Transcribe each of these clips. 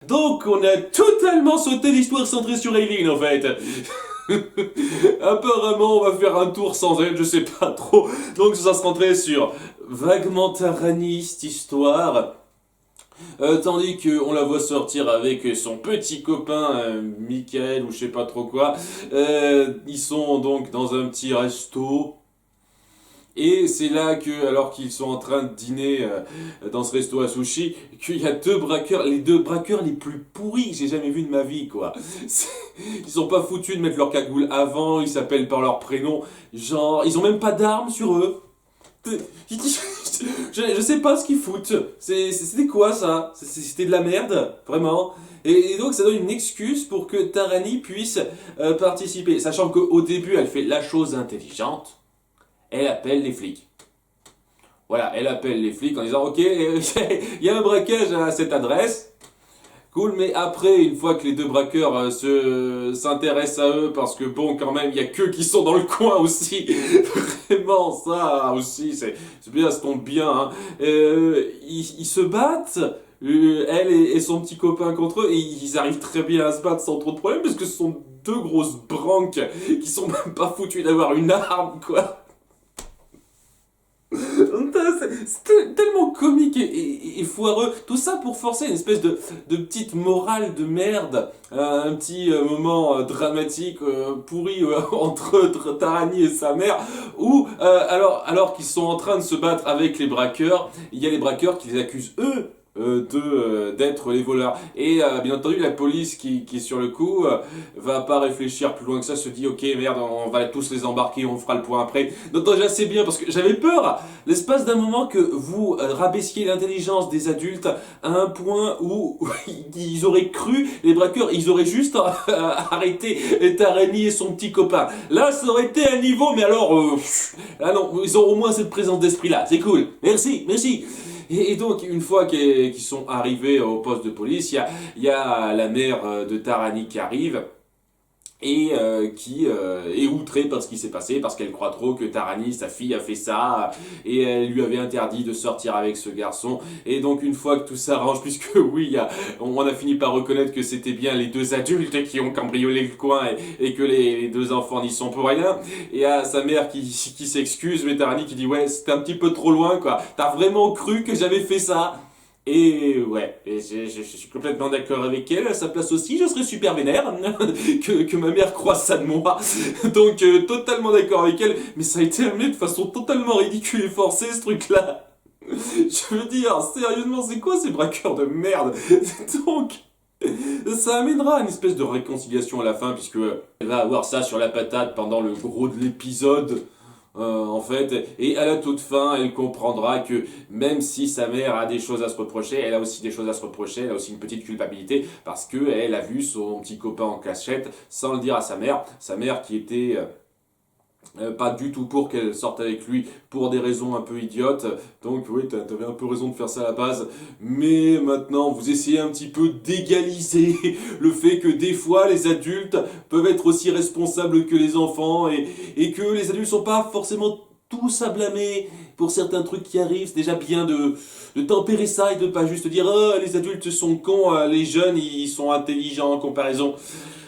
Donc, on a totalement sauté l'histoire centrée sur Eileen, en fait. Apparemment, on va faire un tour sans elle, je sais pas trop. Donc, ça se rentrait sur vaguement Tarani, cette histoire. Tandis qu'on la voit sortir avec son petit copain, Michael, ou je sais pas trop quoi. Ils sont donc dans un petit resto. Et c'est là que, alors qu'ils sont en train de dîner dans ce resto à sushi, qu'il y a les deux braqueurs les plus pourris que j'ai jamais vus de ma vie, quoi. Ils sont pas foutus de mettre leur cagoule avant, ils s'appellent par leur prénom, genre, ils ont même pas d'armes sur eux. Je sais pas ce qu'ils foutent. C'était quoi ça? C'était de la merde, vraiment. Et donc ça donne une excuse pour que Tarani puisse participer, sachant qu'au début elle fait la chose intelligente. Elle appelle les flics. Voilà, elle appelle les flics en disant ok, il y a un braquage à cette adresse. Cool, mais après, une fois que les deux braqueurs s'intéressent à eux, parce que bon, quand même, il y a qu'eux qui sont dans le coin aussi. Vraiment, ça aussi, c'est bien, ça tombe bien. Hein. Ils se battent. Elle et son petit copain contre eux, et ils arrivent très bien à se battre sans trop de problèmes, parce que ce sont deux grosses branques qui sont même pas foutues d'avoir une arme, quoi. C'est tellement comique et foireux. Tout ça pour forcer une espèce de petite morale de merde. Un petit moment dramatique pourri entre Tarani et sa mère. Où, alors qu'ils sont en train de se battre avec les braqueurs, il y a les braqueurs qui les accusent, eux, d'être les voleurs. Et bien entendu, la police qui est sur le coup va pas réfléchir plus loin que ça, se dit ok merde, on va tous les embarquer, on fera le point après. Donc déjà c'est bien parce que j'avais peur l'espace d'un moment que vous rabaissiez l'intelligence des adultes à un point où ils auraient cru, les braqueurs, ils auraient juste arrêté Tarani et son petit copain. Là ça aurait été un niveau, mais alors là non, ils ont au moins cette présence d'esprit là, c'est cool. Merci, merci. Et donc, une fois qu'ils sont arrivés au poste de police, il y a la mère de Tarani qui arrive et qui est outrée par ce qui s'est passé parce qu'elle croit trop que Tarani, sa fille, a fait ça et elle lui avait interdit de sortir avec ce garçon. Et donc une fois que tout s'arrange, puisque oui, on a fini par reconnaître que c'était bien les deux adultes qui ont cambriolé le coin et que les deux enfants n'y sont pour rien, et à sa mère qui s'excuse, mais Tarani qui dit ouais c'était un petit peu trop loin quoi, t'as vraiment cru que j'avais fait ça? Et ouais, et je suis complètement d'accord avec elle, à sa place aussi, je serais super vénère que ma mère croie ça de moi. Donc totalement d'accord avec elle, mais ça a été amené de façon totalement ridicule et forcée ce truc-là. Je veux dire, sérieusement, c'est quoi ces braqueurs de merde? Donc, ça amènera à une espèce de réconciliation à la fin, puisque elle va avoir ça sur la patate pendant le gros de l'épisode. En fait, et à la toute fin, elle comprendra que même si sa mère a des choses à se reprocher, elle a aussi des choses à se reprocher, elle a aussi une petite culpabilité parce que elle a vu son petit copain en cachette sans le dire à sa mère qui était pas du tout pour qu'elle sorte avec lui pour des raisons un peu idiotes. Donc oui, t'avais un peu raison de faire ça à la base. Mais maintenant, vous essayez un petit peu d'égaliser le fait que des fois, les adultes peuvent être aussi responsables que les enfants et que les adultes sont pas forcément tous à blâmer pour certains trucs qui arrivent. C'est déjà bien de tempérer ça et de pas juste dire oh, les adultes sont cons, les jeunes ils sont intelligents en comparaison.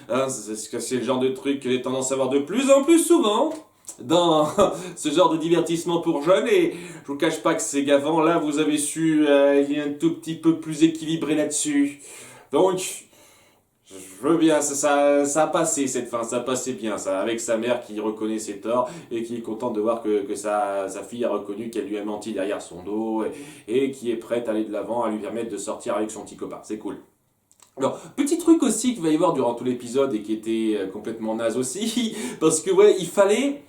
Hein, c'est le genre de truc que j'ai tendance à voir de plus en plus souvent dans ce genre de divertissement pour jeunes, et je vous cache pas que c'est gavant. Là vous avez su il est un tout petit peu plus équilibré là-dessus, donc je veux bien, ça a passé cette fin, ça a passé bien ça, avec sa mère qui reconnaît ses torts et qui est contente de voir que sa fille a reconnu qu'elle lui a menti derrière son dos et qui est prête à aller de l'avant, à lui permettre de sortir avec son petit copain, c'est cool. Alors, petit truc aussi qu'il va y avoir durant tout l'épisode et qui était complètement naze aussi, parce que ouais, il fallait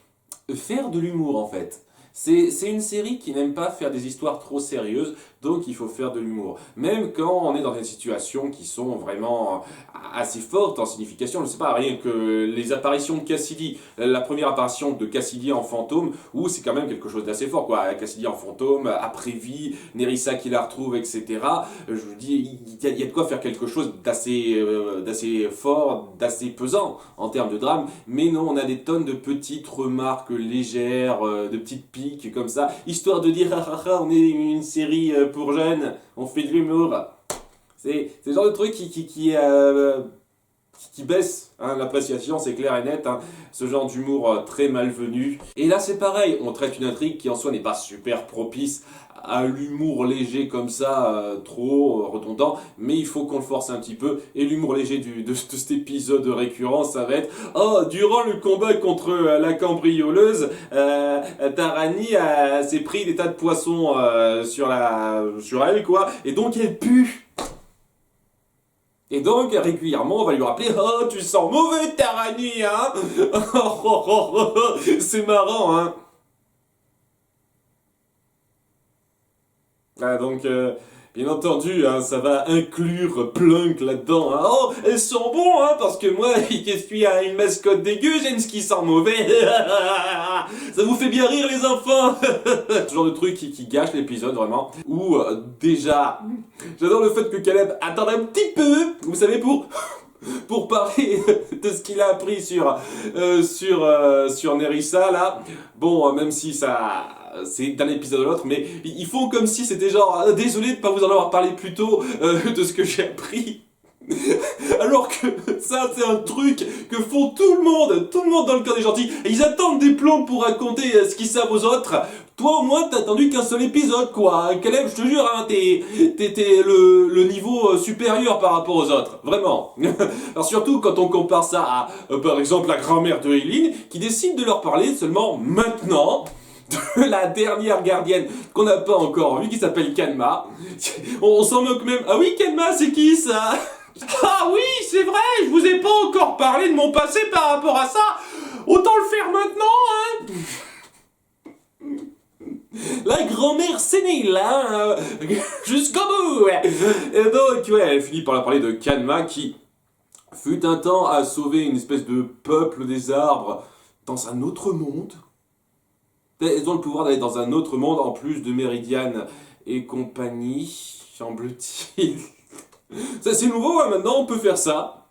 faire de l'humour en fait. C'est une série qui n'aime pas faire des histoires trop sérieuses, donc il faut faire de l'humour. Même quand on est dans des situations qui sont vraiment assez fortes en signification, je ne sais pas, rien que les apparitions de Cassidy, la première apparition de Cassidy en fantôme, où c'est quand même quelque chose d'assez fort, quoi. Cassidy en fantôme, après-vie, Nerissa qui la retrouve, etc. Je vous dis, il y a de quoi faire quelque chose d'assez fort, d'assez pesant en termes de drame, mais non, on a des tonnes de petites remarques légères, de petites piques comme ça, histoire de dire ah, ah, ah, on est une série pour jeunes, on fait de l'humour. C'est le genre de truc qui baisse hein, l'appréciation, c'est clair et net. Hein, ce genre d'humour très malvenu. Et là, c'est pareil, on traite une intrigue qui en soi n'est pas super propice à l'humour léger comme ça, trop redondant, mais il faut qu'on le force un petit peu. Et l'humour léger de cet épisode récurrent, ça va être oh, durant le combat contre la cambrioleuse, Tarani s'est pris des tas de poissons sur elle, quoi, et donc elle pue. Et donc, régulièrement, on va lui rappeler « Oh, tu sens mauvais, Tarani, hein ?» C'est marrant, hein. Ah, donc, bien entendu, hein, ça va inclure Plunk là-dedans. Hein. Oh, elles sont bons, hein, parce que moi, qui suis une mascotte dégueu, j'aime ce qui sent mauvais. Ça vous fait bien rire, les enfants. Ce genre de truc qui gâche l'épisode, vraiment. Ou, déjà, j'adore le fait que Caleb attende un petit peu, vous savez, pour parler de ce qu'il a appris sur Nerissa, là. Bon, même si ça... c'est d'un épisode à l'autre, mais ils font comme si c'était genre désolé de pas vous en avoir parlé plus tôt de ce que j'ai appris. Alors que ça, c'est un truc que font tout le monde dans le cœur des gentils. Et ils attendent des plombs pour raconter ce qu'ils savent aux autres. Toi, au moins, t'as attendu qu'un seul épisode, quoi. Caleb, je te jure, hein, t'es le niveau supérieur par rapport aux autres. Vraiment. Alors surtout quand on compare ça à, par exemple, la grand-mère de Eileen, qui décide de leur parler seulement maintenant de la dernière gardienne qu'on n'a pas encore vue, qui s'appelle Kanma. On s'en moque même. Ah oui, Kanma, c'est qui ça? Ah oui, c'est vrai, je vous ai pas encore parlé de mon passé par rapport à ça. Autant le faire maintenant, hein. La grand-mère sénile, hein, jusqu'au bout. Ouais. Et donc, ouais, elle finit par la parler de Kanma qui fut un temps à sauver une espèce de peuple des arbres dans un autre monde. Elles ont le pouvoir d'aller dans un autre monde en plus de Méridiane et compagnie, semble-t-il. Ça c'est nouveau, hein, maintenant on peut faire ça.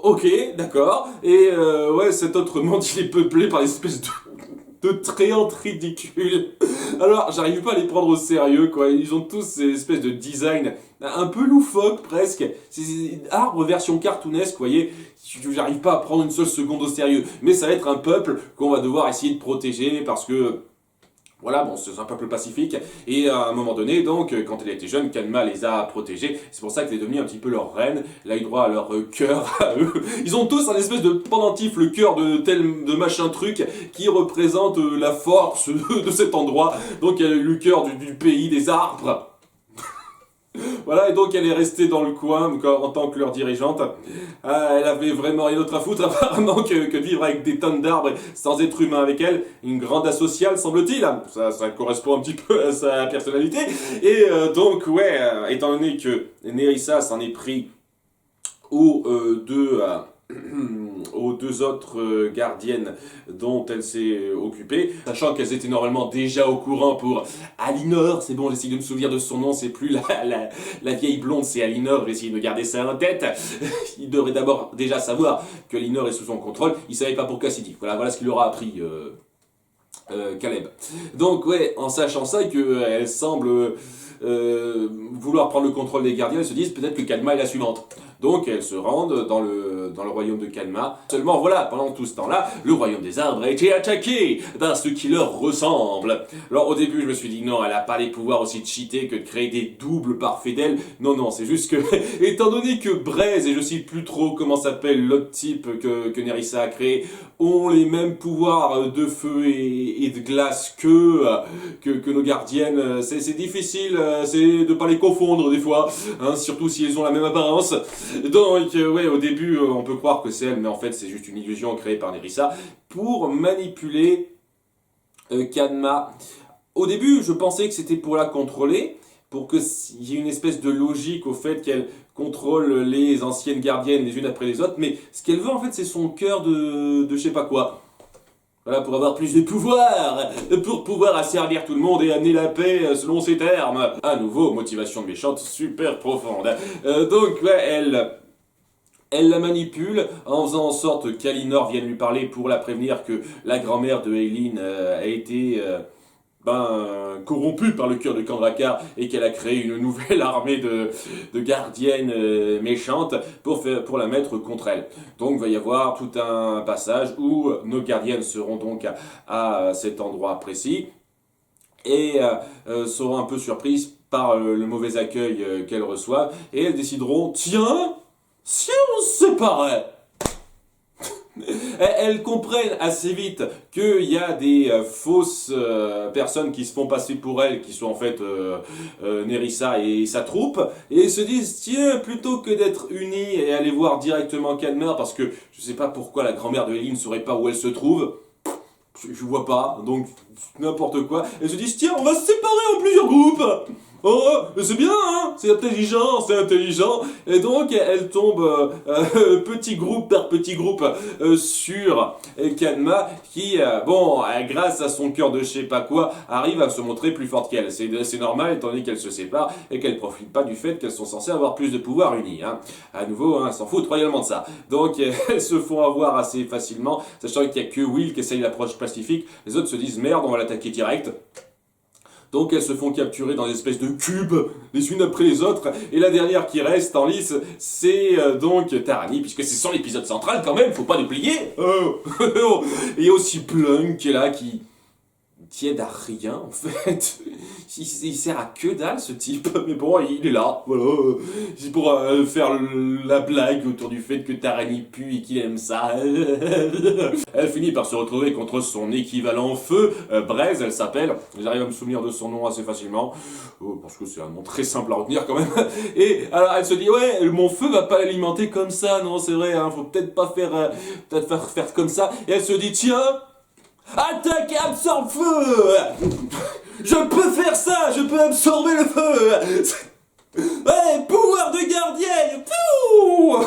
Ok, d'accord. Et ouais, cet autre monde il est peuplé par des espèces de tréantes ridicules. Alors, j'arrive pas à les prendre au sérieux, quoi. Ils ont tous ces espèces de design un peu loufoque, presque. C'est arbre version cartoonesque, vous voyez. J'arrive pas à prendre une seule seconde au sérieux. Mais ça va être un peuple qu'on va devoir essayer de protéger parce que... Voilà, bon, c'est un peuple pacifique, et à un moment donné, donc, quand elle était jeune, Kanma les a protégés, c'est pour ça qu'elle est devenue un petit peu leur reine, elle a eu droit à leur cœur, à eux. Ils ont tous un espèce de pendentif, le cœur de machin truc, qui représente la force de cet endroit, donc elle a eu le cœur du pays des arbres. Voilà, et donc elle est restée dans le coin en tant que leur dirigeante. Elle avait vraiment rien d'autre à foutre apparemment que de vivre avec des tonnes d'arbres sans être humain avec elle. Une grande asociale semble-t-il. Ça correspond un petit peu à sa personnalité. Et donc ouais, étant donné que Nerissa s'en est pris aux aux deux autres gardiennes dont elle s'est occupée, sachant qu'elles étaient normalement déjà au courant pour Alinor, c'est bon, j'essaie de me souvenir de son nom, c'est plus la vieille blonde, c'est Alinor, j'essaie de garder ça en tête. Il devrait d'abord déjà savoir que Alinor est sous son contrôle, il savait pas pour Cassidy. Voilà ce qu'il aura appris Caleb. Donc ouais, en sachant ça, qu'elle semble vouloir prendre le contrôle des gardiens, elles se disent peut-être que Kalma est la suivante. Donc elles se rendent dans le royaume de Kalma. Seulement voilà, pendant tout ce temps-là, le royaume des arbres a été attaqué par ce qui leur ressemble. Alors au début je me suis dit non, elle a pas les pouvoirs aussi de cheater que de créer des doubles parfaits d'elle. Non, c'est juste que, étant donné que Braise, et je sais plus trop comment s'appelle l'autre type que Nerissa a créé, ont les mêmes pouvoirs de feu et de glace que nos gardiennes, c'est difficile c'est de pas les confondre des fois, hein, surtout si elles ont la même apparence. Donc ouais, au début on peut croire que c'est elle, mais en fait c'est juste une illusion créée par Nerissa pour manipuler Kanma. Au début je pensais que c'était pour la contrôler, pour qu'il y ait une espèce de logique au fait qu'elle contrôle les anciennes gardiennes les unes après les autres, mais ce qu'elle veut en fait c'est son cœur de je sais pas quoi. Voilà, pour avoir plus de pouvoir, pour pouvoir asservir tout le monde et amener la paix selon ses termes. À nouveau, motivation méchante super profonde. Donc, ouais, elle la manipule en faisant en sorte qu'Alinor vienne lui parler pour la prévenir que la grand-mère de Eileen a été corrompue par le cœur de Kandrakar et qu'elle a créé une nouvelle armée de gardiennes méchantes pour la mettre contre elle. Donc il va y avoir tout un passage où nos gardiennes seront donc à cet endroit précis et seront un peu surprises par le mauvais accueil qu'elles reçoivent et elles décideront, tiens, si on se séparait. Elles comprennent assez vite qu'il y a des fausses personnes qui se font passer pour elles, qui sont en fait Nerissa et sa troupe, et elles se disent, tiens, plutôt que d'être unies et aller voir directement Calmer, parce que je sais pas pourquoi la grand-mère de Ellie ne saurait pas où elle se trouve, je vois pas, donc n'importe quoi, elles se disent, tiens, on va se séparer en plusieurs groupes. Oh, mais c'est bien, hein, c'est intelligent, c'est intelligent. Et donc, elle tombe petit groupe par petit groupe sur Kanma qui, grâce à son cœur de je sais pas quoi, arrive à se montrer plus forte qu'elle. C'est normal, étant donné qu'elles se séparent et qu'elles profitent pas du fait qu'elles sont censées avoir plus de pouvoir unis. Hein. À nouveau, hein, s'en foutent royalement de ça. Donc, elles se font avoir assez facilement, sachant qu'il y a que Will qui essaye l'approche pacifique. Les autres se disent, merde, on va l'attaquer direct. Donc elles se font capturer dans des espèces de cubes, les unes après les autres, et la dernière qui reste en lice, c'est donc Tarani, puisque c'est son épisode central quand même, faut pas l'oublier. Et il y a aussi Plunk qui est là, qui aide à rien en fait. Il sert à que dalle ce type, mais bon, il est là, voilà. C'est pour faire la blague autour du fait que Tarani pue et qu'il aime ça. Elle finit par se retrouver contre son équivalent feu, Braise, elle s'appelle. J'arrive à me souvenir de son nom assez facilement, parce que c'est un nom très simple à retenir quand même. Et alors elle se dit, ouais, mon feu va pas l'alimenter comme ça, non c'est vrai, hein, faut peut-être pas faire, faire comme ça. Et elle se dit, tiens, attaque et absorbe feu. Je peux faire ça, je peux absorber le feu. Ouais, pouvoir de gardienne. Pouh.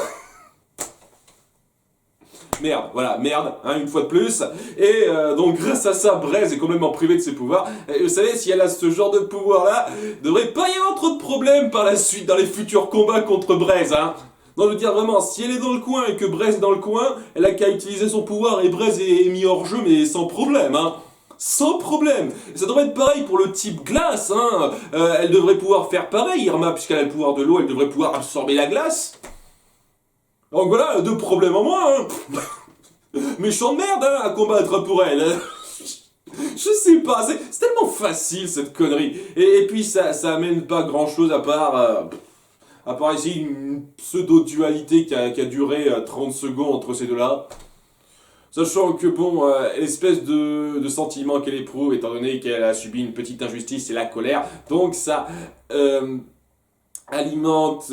Merde, voilà, merde, hein, une fois de plus. Et donc grâce à ça, Braise est complètement privé de ses pouvoirs. Et vous savez, si elle a ce genre de pouvoir-là, devrait pas y avoir trop de problèmes par la suite dans les futurs combats contre Braise, hein. Non, je veux dire vraiment, si elle est dans le coin et que Braise est dans le coin, elle a qu'à utiliser son pouvoir et Braise est mis hors jeu, mais sans problème, hein. Sans problème. Et ça devrait être pareil pour le type glace, hein. Elle devrait pouvoir faire pareil, Irma, puisqu'elle a le pouvoir de l'eau, elle devrait pouvoir absorber la glace. Donc voilà, 2 problèmes en moins, hein. Méchant de merde, hein, à combattre pour elle. Je sais pas, c'est tellement facile cette connerie. Et puis ça amène pas grand chose à part ici une pseudo-dualité qui a duré 30 secondes entre ces deux-là. Sachant que bon, l'espèce de sentiment qu'elle éprouve, étant donné qu'elle a subi une petite injustice, c'est la colère. Donc ça alimente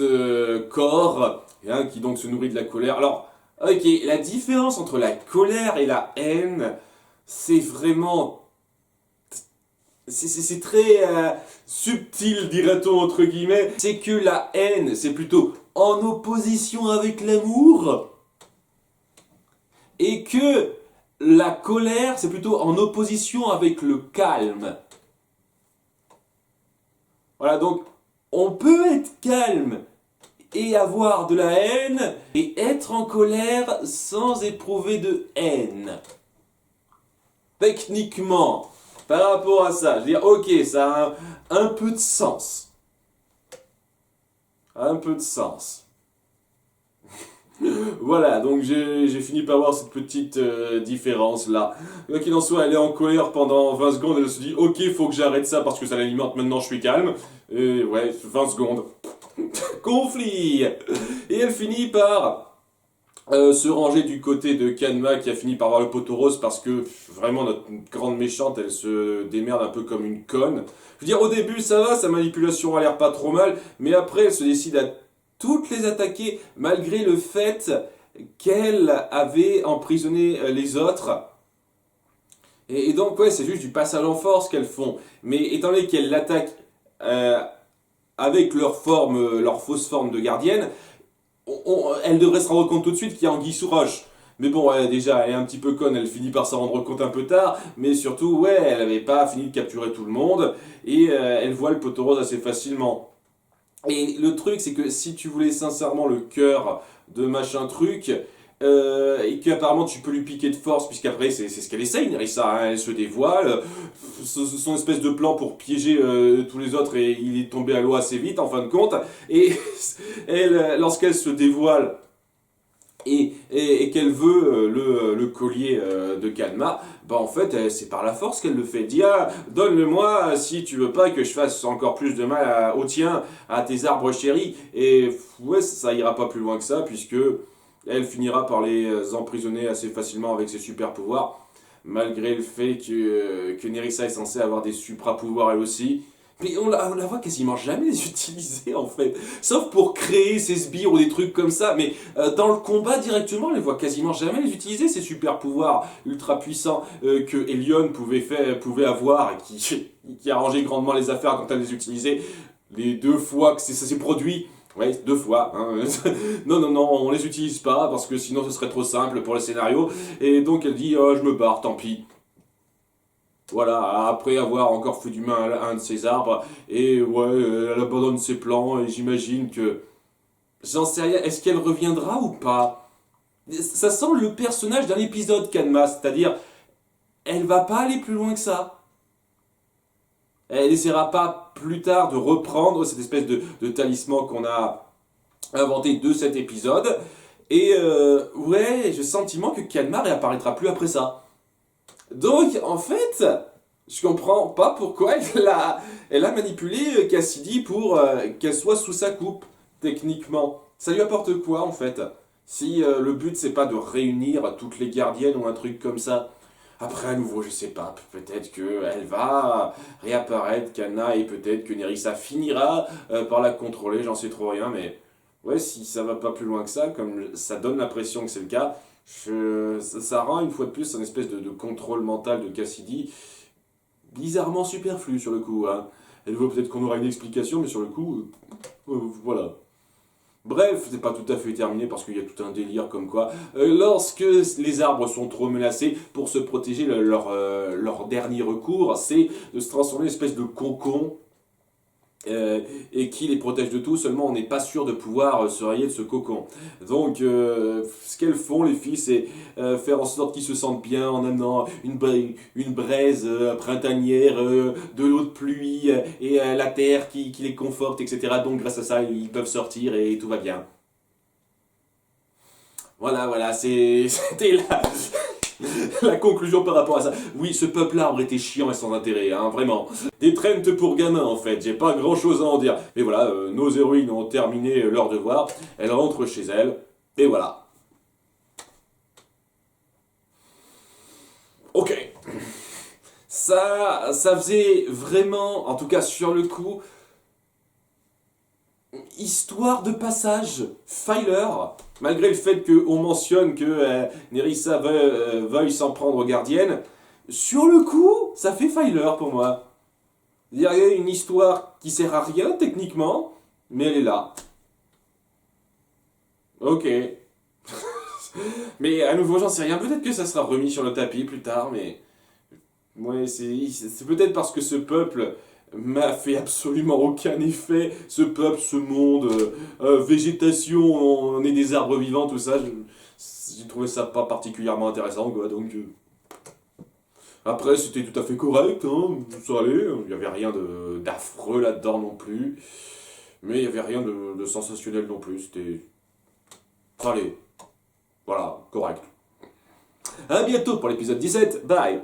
corps, hein, qui donc se nourrit de la colère. Alors, ok, la différence entre la colère et la haine, c'est vraiment... C'est très subtil, dirait-on, entre guillemets. C'est que la haine, c'est plutôt en opposition avec l'amour. Et que la colère, c'est plutôt en opposition avec le calme. Voilà, donc, on peut être calme et avoir de la haine, et être en colère sans éprouver de haine. Techniquement, par rapport à ça, je veux dire, ok, ça a un peu de sens. Un peu de sens. Voilà, donc j'ai fini par voir cette petite différence là. Quoi qu'il en soit, elle est en colère pendant 20 secondes, elle se dit ok, faut que j'arrête ça parce que ça l'alimente, maintenant je suis calme. Et ouais, 20 secondes. Conflit. Et elle finit par se ranger du côté de Kanma qui a fini par avoir le poteau rose parce que vraiment notre grande méchante elle se démerde un peu comme une conne. Je veux dire au début ça va, sa manipulation a l'air pas trop mal, mais après elle se décide à toutes les attaquer malgré le fait qu'elle avait emprisonné les autres. Et donc ouais c'est juste du passage en force qu'elles font. Mais étant donné qu'elles l'attaquent avec leur fausse forme de gardienne, elle devrait se rendre compte tout de suite qu'il y a anguille sous roche. Mais bon, déjà, elle est un petit peu conne, elle finit par s'en rendre compte un peu tard, mais surtout, ouais, elle n'avait pas fini de capturer tout le monde, et elle voit le poteau rose assez facilement. Et le truc, c'est que si tu voulais sincèrement le cœur de machin truc, et qu'apparemment tu peux lui piquer de force, puisqu'après c'est ce qu'elle essaye, Nerissa, hein, elle se dévoile, son espèce de plan pour piéger tous les autres, et il est tombé à l'eau assez vite en fin de compte, et elle, lorsqu'elle se dévoile, et qu'elle veut le collier de Kalma, bah en fait c'est par la force qu'elle le fait. Dis ah, donne-le-moi si tu veux pas que je fasse encore plus de mal au tien, à tes arbres chéris. Et ouais, ça ira pas plus loin que ça, puisque elle finira par les emprisonner assez facilement avec ses super pouvoirs, malgré le fait que Nerissa est censée avoir des supra pouvoirs elle aussi. Mais on la voit quasiment jamais les utiliser en fait. Sauf pour créer ses sbires ou des trucs comme ça. Mais dans le combat directement, on les voit quasiment jamais les utiliser, ces super pouvoirs ultra puissants que Elion pouvait avoir et qui arrangeait grandement les affaires quand elle les utilisait. Les 2 fois que ça s'est produit. Ouais, 2 fois. Hein. Non, non, non, on les utilise pas parce que sinon ce serait trop simple pour le scénario. Et donc elle dit, oh, je me barre, tant pis. Voilà, après avoir encore fait du mal à un de ses arbres, et ouais, elle abandonne ses plans, et j'imagine que... J'en sais rien, est-ce qu'elle reviendra ou pas? Ça sent le personnage d'un épisode Kanma, c'est-à-dire, elle va pas aller plus loin que ça. Elle essaiera pas plus tard de reprendre cette espèce de talisman qu'on a inventé de cet épisode, et ouais, j'ai le sentiment que Kalmar réapparaîtra plus après ça. Donc, en fait, je comprends pas pourquoi elle a manipulé Cassidy pour qu'elle soit sous sa coupe, techniquement. Ça lui apporte quoi, en fait? Si le but, c'est pas de réunir toutes les gardiennes ou un truc comme ça. Après, à nouveau, je sais pas, peut-être qu'elle va réapparaître, Kana, et peut-être que Nerissa finira par la contrôler, j'en sais trop rien, mais ouais, si ça va pas plus loin que ça, comme ça donne l'impression que c'est le cas, ça rend une fois de plus un espèce de contrôle mental de Cassidy bizarrement superflu sur le coup. Hein. Elle veut peut-être qu'on aura une explication, mais sur le coup, voilà. Bref, c'est pas tout à fait terminé parce qu'il y a tout un délire comme quoi, lorsque les arbres sont trop menacés, pour se protéger, leur dernier recours, c'est de se transformer en une espèce de cocon et qui les protège de tout, seulement on n'est pas sûr de pouvoir se rayer de ce cocon. Donc ce qu'elles font les filles, c'est faire en sorte qu'ils se sentent bien en amenant une braise printanière, de l'eau de pluie et la terre qui les conforte, etc. Donc grâce à ça, ils peuvent sortir et tout va bien. Voilà, c'était la conclusion par rapport à ça. Oui, ce peuple arbre était chiant et sans intérêt, hein, vraiment. Des Trent pour gamins, en fait, j'ai pas grand chose à en dire. Mais voilà, nos héroïnes ont terminé leur devoir, elles rentrent chez elles, et voilà. Ok. Ça faisait vraiment, en tout cas sur le coup, histoire de passage, Filer, malgré le fait qu'on mentionne que Nerissa veuille s'en prendre aux gardiennes, sur le coup, ça fait Filer pour moi. Il y a une histoire qui sert à rien techniquement, mais elle est là. Ok. Mais à nouveau, j'en sais rien. Peut-être que ça sera remis sur le tapis plus tard, mais... Ouais, c'est peut-être parce que ce peuple m'a fait absolument aucun effet. Ce peuple, ce monde, végétation, on est des arbres vivants, tout ça. J'ai trouvé ça pas particulièrement intéressant, quoi. Donc, après, c'était tout à fait correct, hein, ça allait. Il n'y avait rien d'affreux là-dedans non plus. Mais il n'y avait rien de sensationnel non plus. C'était. Ça allait. Voilà, correct. À bientôt pour l'épisode 17. Bye!